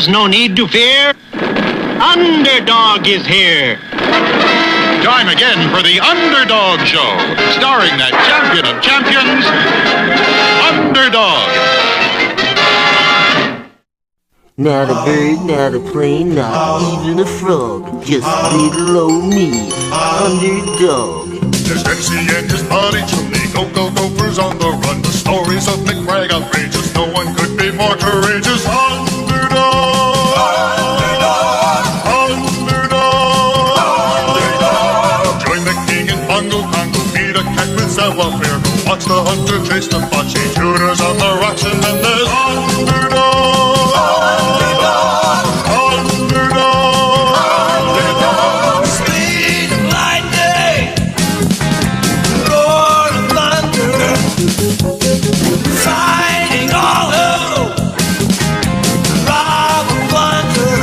There's no need to fear. Underdog is here. Time again for the Underdog Show, starring that champion of champions, Underdog. Not a bird, not a plane, not even a frog. Just little old me, Underdog. There's MC and his buddy Julie, gophers on the run. The stories of McBride outrageous, no one could be more courageous. Underdog! Welfare. Watch the hunter chase the fox. He shooters on the rocks, and then there's Underdog. Underdog. Speed of lightning, roar of thunder, fighting all who rob and plunder.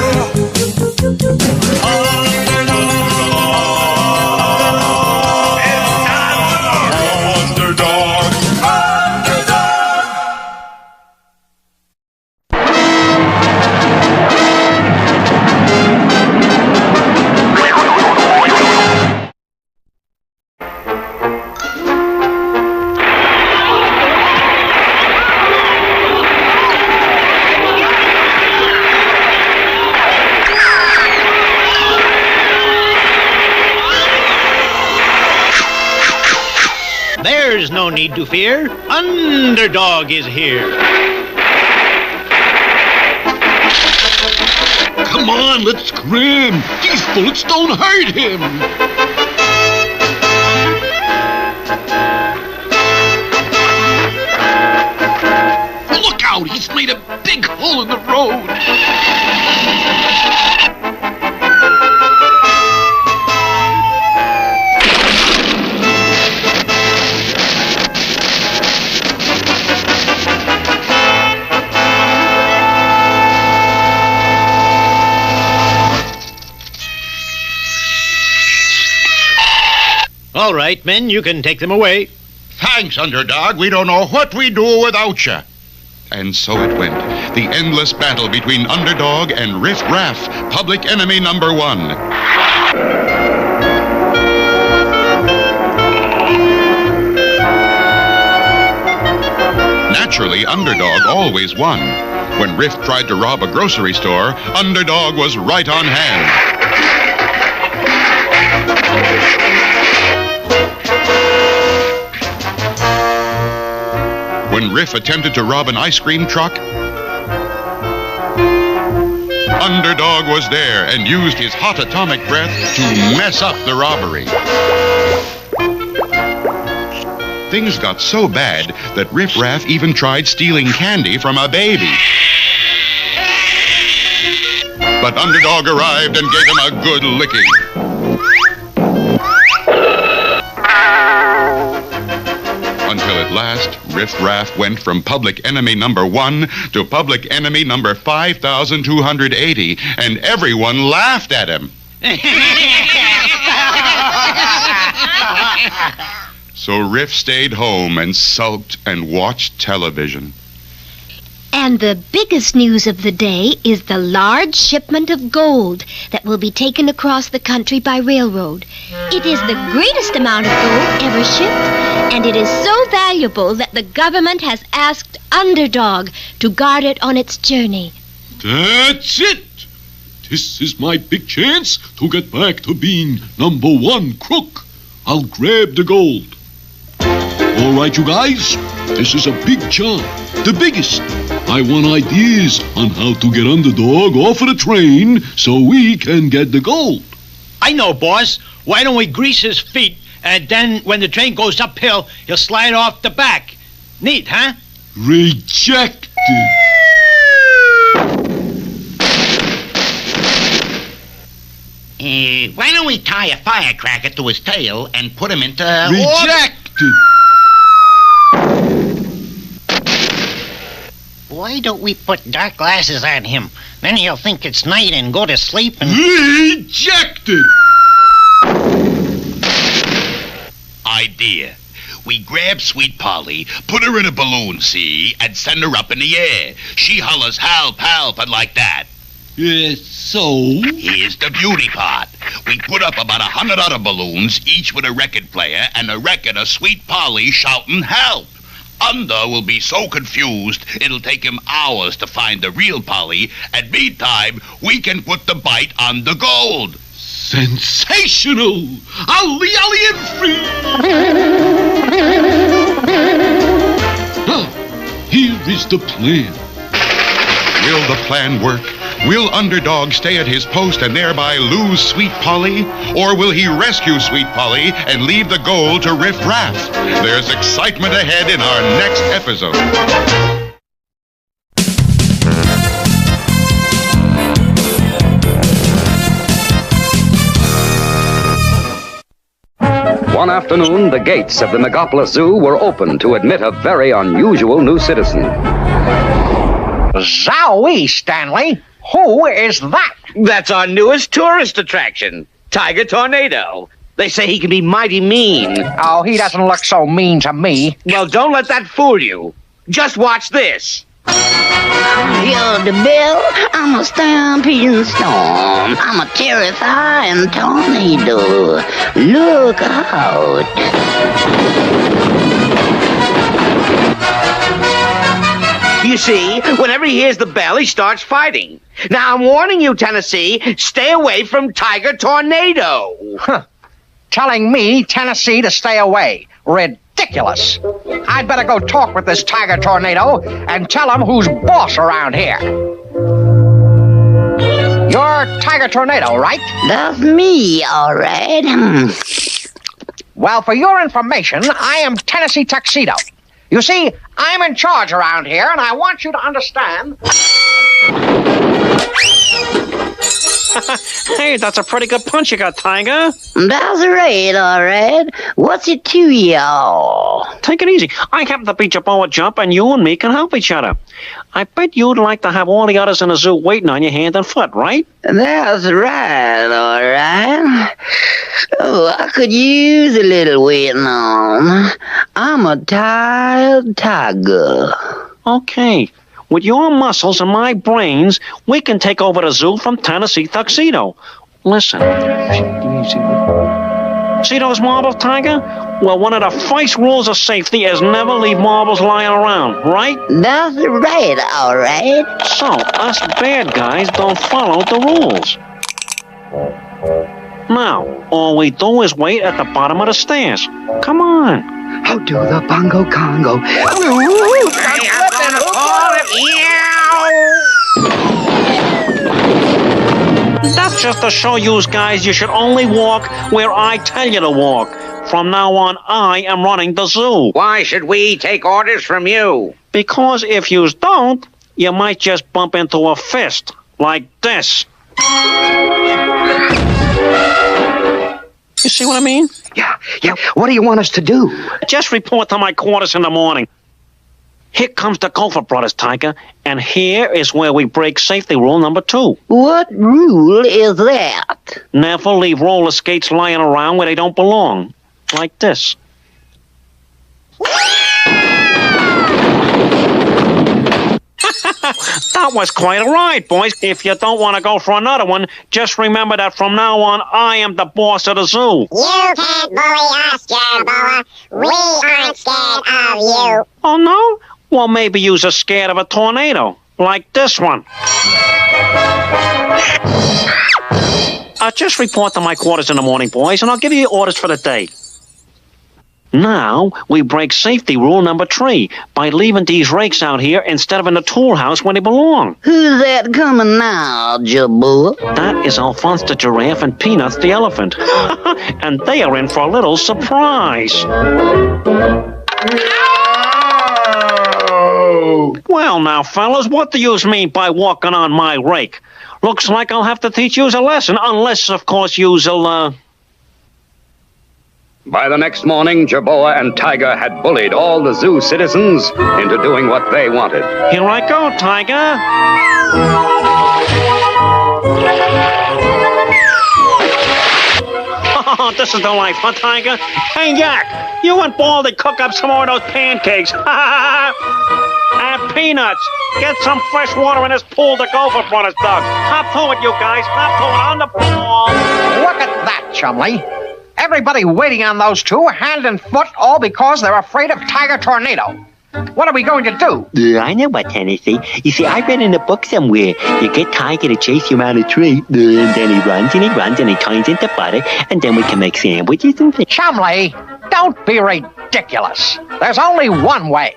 There's no need to fear. Underdog is here. Come on, let's scram. These bullets don't hurt him. Look out, he's made a big hole in the road. All right, men, you can take them away. Thanks, Underdog. We don't know what we do without you. And so it went. The endless battle between Underdog and Riff Raff, public enemy number one. Naturally, Underdog always won. When Riff tried to rob a grocery store, Underdog was right on hand. When Riff attempted to rob an ice cream truck, Underdog was there and used his hot atomic breath to mess up the robbery. Things got so bad that Riff Raff even tried stealing candy from a baby. But Underdog arrived and gave him a good licking. Until at last, Riff Raff went from public enemy number one to public enemy number 5,280, and everyone laughed at him. So Riff stayed home and sulked and watched television. And the biggest news of the day is the large shipment of gold that will be taken across the country by railroad. It is the greatest amount of gold ever shipped, and it is so valuable that the government has asked Underdog to guard it on its journey. That's it! This is my big chance to get back to being number one crook. I'll grab the gold. All right, you guys, this is a big job, the biggest. I want ideas on how to get Underdog off of the train so we can get the gold. I know, boss. Why don't we grease his feet, and then when the train goes uphill, he'll slide off the back. Neat, huh? Rejected. Why don't we tie a firecracker to his tail and put him into... Rejected. Why don't we put dark glasses on him? Then he'll think it's night and go to sleep and... Rejected. Idea. We grab Sweet Polly, put her in a balloon, see, and send her up in the air. She hollers, help, help, and like that. So? Here's the beauty part. We put up about 100 other balloons, each with a record player, and a record of Sweet Polly shouting help. Under will be so confused, it'll take him hours to find the real Polly, and meantime, we can put the bite on the gold. Sensational! Ollie, ollie, and free! Now, here is the plan. Will the plan work? Will Underdog stay at his post and thereby lose Sweet Polly? Or will he rescue Sweet Polly and leave the gold to Riff Raff? There's excitement ahead in our next episode. One afternoon, the gates of the Megapolis Zoo were opened to admit a very unusual new citizen. Zowie, Stanley. Who is that? That's our newest tourist attraction, Tiger Tornado. They say he can be mighty mean. Oh, he doesn't look so mean to me. Well, don't let that fool you. Just watch this. You're the bell, I'm a stampeding storm. I'm a terrifying tornado. Look out. You see, whenever he hears the bell, he starts fighting. Now, I'm warning you, Tennessee, stay away from Tiger Tornado. Huh. Telling me, Tennessee, to stay away. Ridiculous. I'd better go talk with this Tiger Tornado and tell him who's boss around here. You're Tiger Tornado, right? That's me, all right. Well, for your information, I am Tennessee Tuxedo. You see, I'm in charge around here, and I want you to understand... Hey, that's a pretty good punch you got, Tiger. That's right, all right. What's it to y'all? Take it easy. I happen to beat your bow at jump, and you and me can help each other. I bet you'd like to have all the others in the zoo waiting on your hand and foot, right? That's right, all right. Oh, I could use a little waiting on. I'm a tired tiger. Okay. With your muscles and my brains, we can take over the zoo from Tennessee Tuxedo. Listen. See those marbles, Tiger? Well, one of the first rules of safety is never leave marbles lying around, right? That's right, all right. So, us bad guys don't follow the rules. Now, all we do is wait at the bottom of the stairs. Come on. I'll do the bongo congo. That's just to show you guys you should only walk where I tell you to walk. From now on, I am running the zoo. Why should we take orders from you? Because if you don't, you might just bump into a fist like this. You see what I mean? Yeah. What do you want us to do? Just report to my quarters in the morning. Here comes the Gopher Brothers, Tiger, and here is where we break safety rule number 2. What rule is that? Never leave roller skates lying around where they don't belong. Like this. That was quite a ride, boys. If you don't want to go for another one, just remember that from now on, I am the boss of the zoo. You can't bully us, Jerboa. We aren't scared of you. Oh, no? Well, maybe you're scared of a tornado, like this one. Just report to my quarters in the morning, boys, and I'll give you your orders for the day. Now, we break safety rule number 3 by leaving these rakes out here instead of in the tool house where they belong. Who's that coming now, Jerboa? That is Alphonse the giraffe and Peanuts the elephant. And they are in for a little surprise. Well, now, fellas, what do you mean by walking on my rake? Looks like I'll have to teach you a lesson, unless, of course, you'll, By the next morning, Jerboa and Tiger had bullied all the zoo citizens into doing what they wanted. Here I go, Tiger. Oh, this is the life, huh, Tiger? Hey, Yak, you and Baldy cook up some more of those pancakes. got peanuts. Get some fresh water in this pool to go for us, Doug. Hop to it, you guys. Hop to it on the ball. Look at that, Chumley. Everybody waiting on those two, hand and foot, all because they're afraid of Tiger Tornado. What are we going to do? I know what, Tennessee. You see, I read in a book somewhere, you get Tiger to chase you around a tree, and then he runs and he runs and he turns into butter, and then we can make sandwiches and things. Chumley, don't be ridiculous. There's only one way.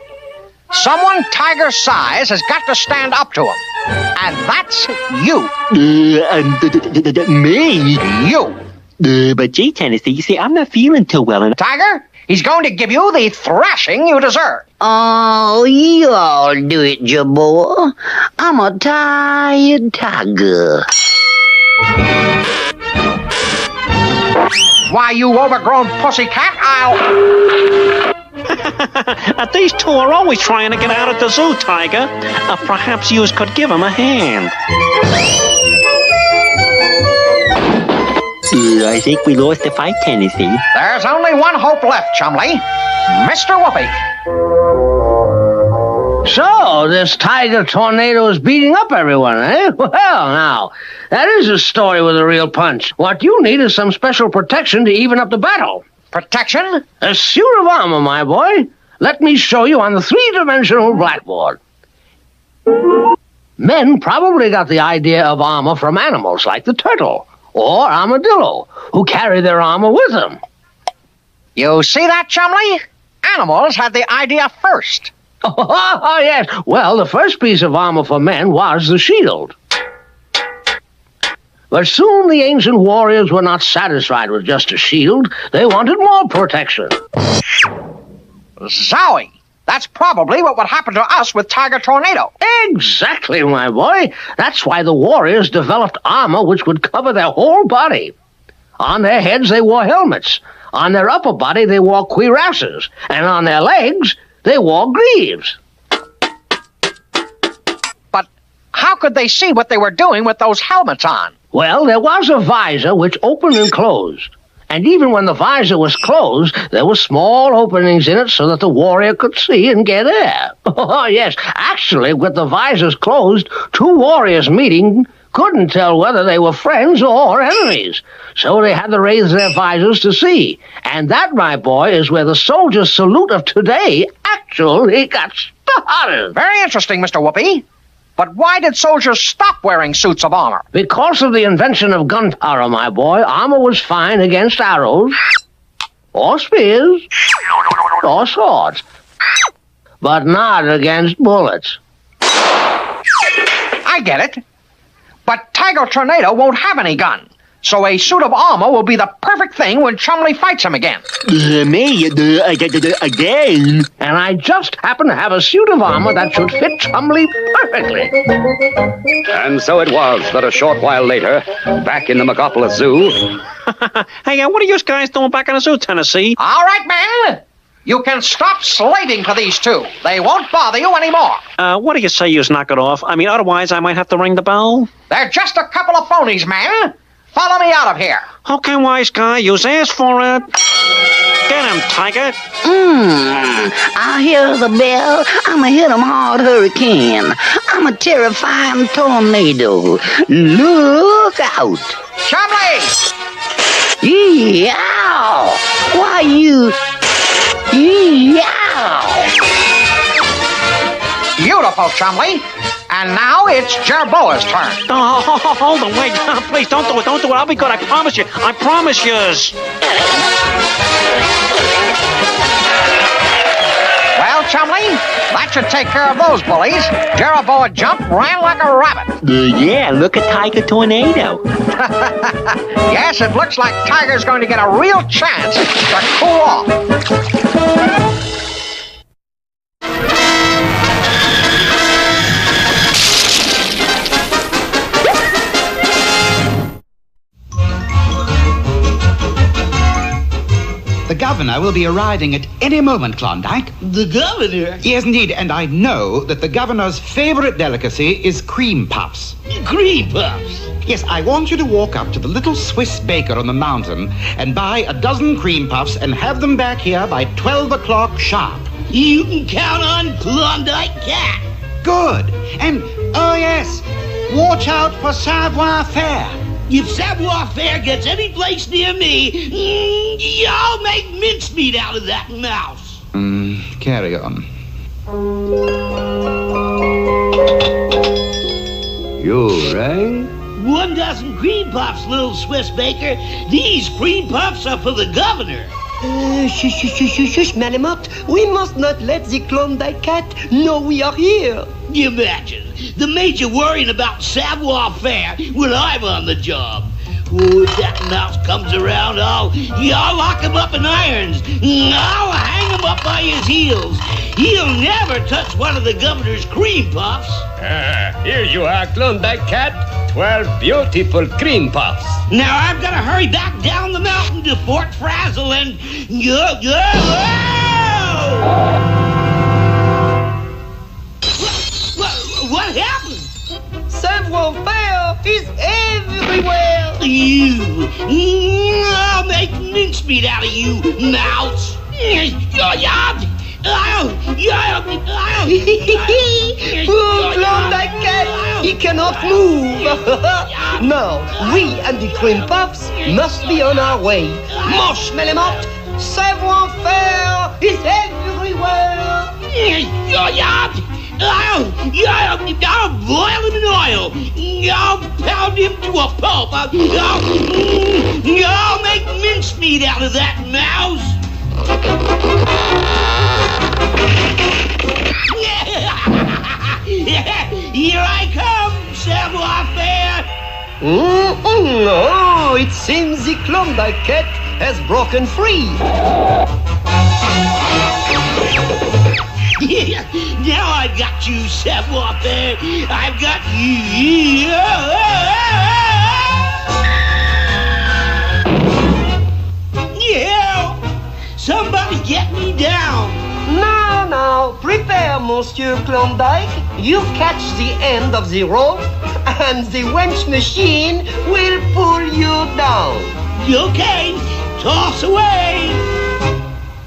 Someone Tiger's size has got to stand up to him. And that's you. Me? You. But gee, Tennessee, you see, I'm not feeling too well. And Tiger, he's going to give you the thrashing you deserve. Oh, you all do it, Jabor. I'm a tired tiger. Why, you overgrown pussycat, These two are always trying to get out of the zoo, Tiger. Perhaps you could give them a hand. I think we lost the fight, Tennessee. There's only one hope left, Chumley. Mr. Whoopi. So, this Tiger Tornado is beating up everyone, eh? Well, now, that is a story with a real punch. What you need is some special protection to even up the battle. Protection? A suit of armor, my boy. Let me show you on the three-dimensional blackboard. Men probably got the idea of armor from animals like the turtle or armadillo, who carry their armor with them. You see that, Chumley? Animals had the idea first. Oh, yes. Well, the first piece of armor for men was the shield. But soon the ancient warriors were not satisfied with just a shield. They wanted more protection. Zowie! That's probably what would happen to us with Tiger Tornado. Exactly, my boy. That's why the warriors developed armor which would cover their whole body. On their heads, they wore helmets. On their upper body, they wore cuirasses. And on their legs, they wore greaves. But how could they see what they were doing with those helmets on? Well, there was a visor which opened and closed. And even when the visor was closed, there were small openings in it so that the warrior could see and get air. Oh, yes. Actually, with the visors closed, two warriors meeting couldn't tell whether they were friends or enemies. So they had to raise their visors to see. And that, my boy, is where the soldier's salute of today actually got started. Very interesting, Mr. Whoopi. But why did soldiers stop wearing suits of armor? Because of the invention of gunpowder, my boy, armor was fine against arrows, or spears, or swords, but not against bullets. I get it. But Tiger Tornado won't have any gun. So a suit of armor will be the perfect thing when Chumley fights him again. Again? And I just happen to have a suit of armor that should fit Chumley perfectly. And so it was that a short while later, back in the Megapolis Zoo... Hey, what are you guys doing back in the zoo, Tennessee? All right, men. You can stop slaving for these two. They won't bother you anymore. What do you say you knock it off? I mean, otherwise I might have to ring the bell. They're just a couple of phonies, man. Follow me out of here. Okay, wise guy, you asked for it. Get him, Tiger. I hear the bell. I'm a hit 'em hard hurricane. I'm a terrifying tornado. Look out. Chumley! Yow! Why you... Yow! Beautiful, Chumley. And now it's Jerboa's turn. Oh, hold on, wait. Please, don't do it. Don't do it. I'll be good. I promise you. I promise yous. Well, Chumley, that should take care of those bullies. Jerboa jumped, ran like a rabbit. Yeah, look at Tiger Tornado. Yes, it looks like Tiger's going to get a real chance to cool off. The governor will be arriving at any moment, Klondike. The governor? Yes, indeed, and I know that the governor's favorite delicacy is cream puffs. Cream puffs? Yes, I want you to walk up to the little Swiss baker on the mountain and buy a dozen cream puffs and have them back here by 12 o'clock sharp. You can count on Klondike Cat. Good. And, oh yes, watch out for savoir-faire. If savoir-faire gets any place near me, I'll make mincemeat out of that mouse. Carry on. You rang? 1 dozen cream puffs, little Swiss baker. These cream puffs are for the governor. Shush, Malamute. We must not let the Klondike cat know we are here. Imagine, the major worrying about savoir-faire when I'm on the job. Oh, if that mouse comes around, I'll lock him up in irons. I'll hang him up by his heels. He'll never touch one of the governor's cream puffs. Here you are, Klondike cat. 12 beautiful cream puffs. Now I've got to hurry back down the mountain to Fort Frazzle and What happened? Savoir-faire is everywhere. I'll make mincemeat out of you, mouse. Poor Klondike cat, he cannot move. Now, we and the cream puffs must be on our way. Mosh, Malamute, savoir-faire is everywhere. I'll boil him in oil. I'll pound him to a pulp. I'll make mincemeat out of that mouse. Here I come, savoir-faire. Oh, it seems the Klondike cat has broken free. Now I've got you, savoir-faire. I've got you. Yeah. Somebody get me down. Now, prepare, Monsieur Klondike. You catch the end of the rope, and the wench machine will pull you down. Okay, toss away.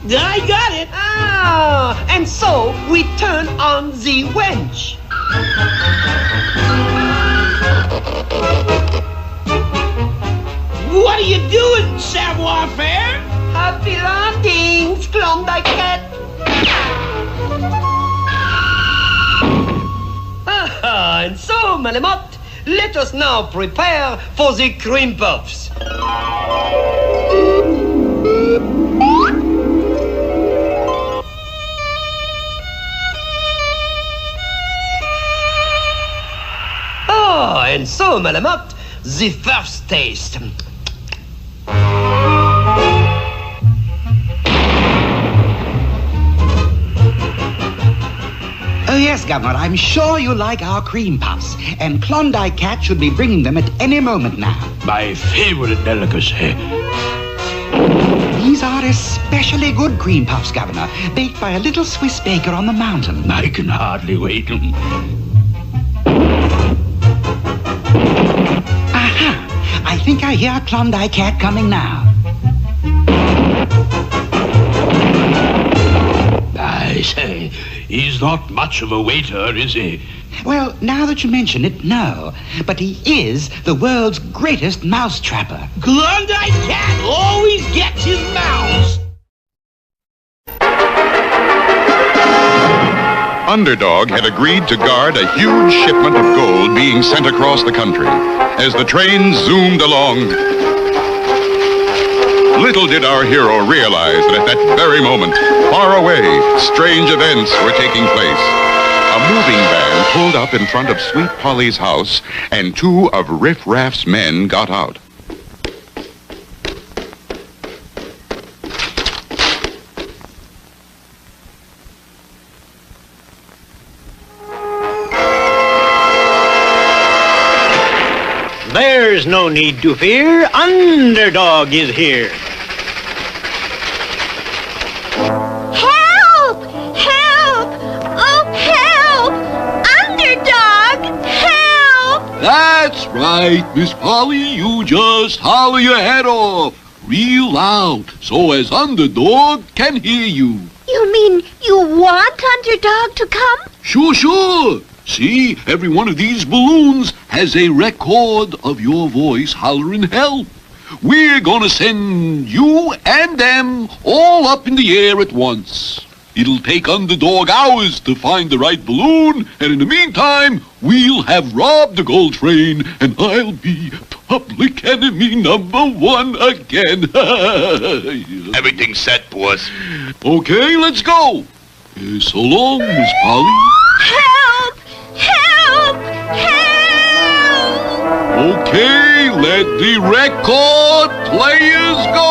I got it. And so we turn on the wench. What are you doing, savoir-faire? Happy landings, Klondike cat. And so, Malamute, let us now prepare for the cream puffs. And so, Malamute, the first taste. Oh, yes, Governor, I'm sure you like our cream puffs, and Klondike Cat should be bringing them at any moment now. My favorite delicacy. These are especially good cream puffs, Governor, baked by a little Swiss baker on the mountain. I can hardly wait. Aha! I think I hear Klondike Cat coming now. I say, he's not much of a waiter, is he? Well, now that you mention it, no. But he is the world's greatest mouse trapper. Klondike Cat always gets his mouse. Underdog had agreed to guard a huge shipment of gold being sent across the country. As the train zoomed along, little did our hero realize that at that very moment, far away, strange events were taking place. A moving van pulled up in front of Sweet Polly's house, and 2 of Riff Raff's men got out. There's no need to fear. Underdog is here. Help! Help! Oh, help! Underdog! Help! That's right, Miss Polly. You just holler your head off real loud so as Underdog can hear you. You mean you want Underdog to come? Sure. See, every one of these balloons has a record of your voice hollering help. We're gonna send you and them all up in the air at once. It'll take Underdog hours to find the right balloon, and in the meantime, we'll have robbed the gold train, and I'll be public enemy #1 again. Everything's set, boss. Okay, let's go. So long, Miss Polly. Help! Help! Help! Okay, let the record players go.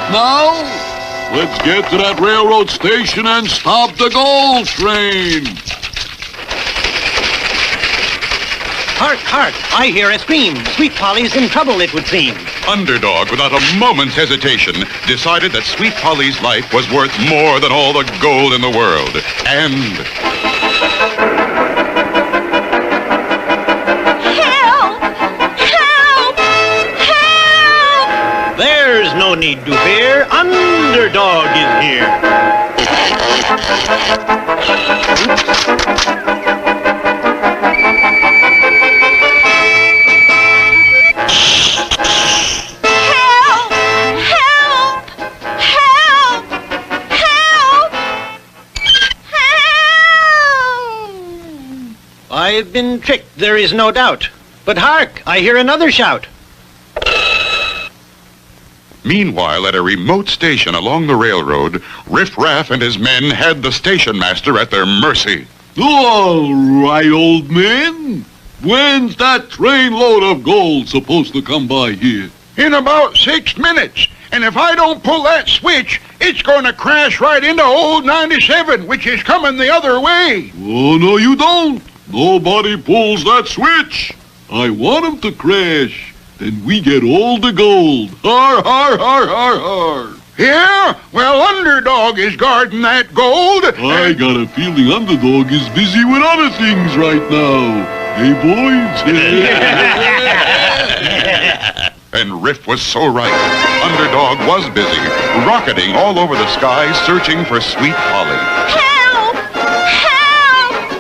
Now, let's get to that railroad station and stop the gold train. Hark, hark, I hear a scream. Sweet Polly's in trouble, it would seem. Underdog, without a moment's hesitation, decided that Sweet Polly's life was worth more than all the gold in the world. And... There's no need to fear. Underdog is here. Help! Help! Help! Help! Help! I've been tricked, there is no doubt. But hark, I hear another shout. Meanwhile, at a remote station along the railroad, Riff Raff and his men had the station master at their mercy. All right, old man. When's that trainload of gold supposed to come by here? In about 6 minutes. And if I don't pull that switch, it's going to crash right into old 97, which is coming the other way. Oh, no, you don't. Nobody pulls that switch. I want him to crash. Then we get all the gold. Har, har, har, har, har. Yeah? Well, Underdog is guarding that gold. I got a feeling Underdog is busy with other things right now. Hey, boys? And Riff was so right. Underdog was busy, rocketing all over the sky, searching for Sweet Polly. Help! Help! Help!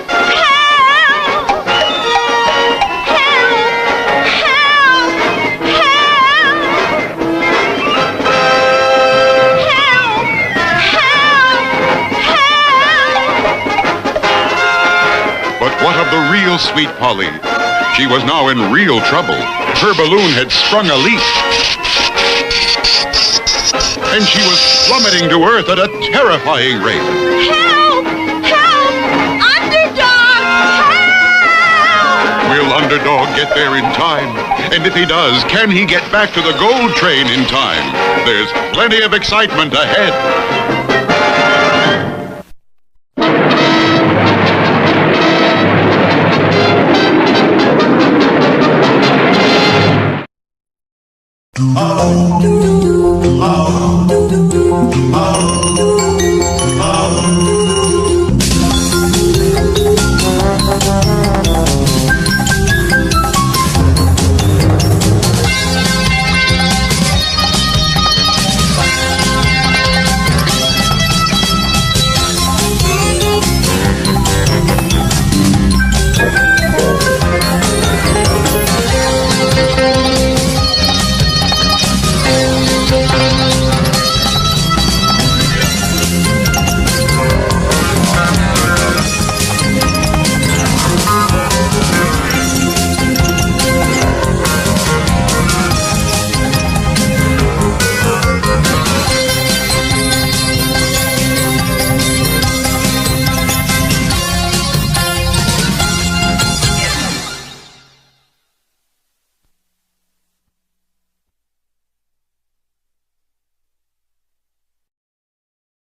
But what of the real Sweet Polly? She was now in real trouble. Her balloon had sprung a leak. And she was plummeting to earth at a terrifying rate. Help! Help! Underdog! Help! Will Underdog get there in time? And if he does, can he get back to the gold train in time? There's plenty of excitement ahead. Oh.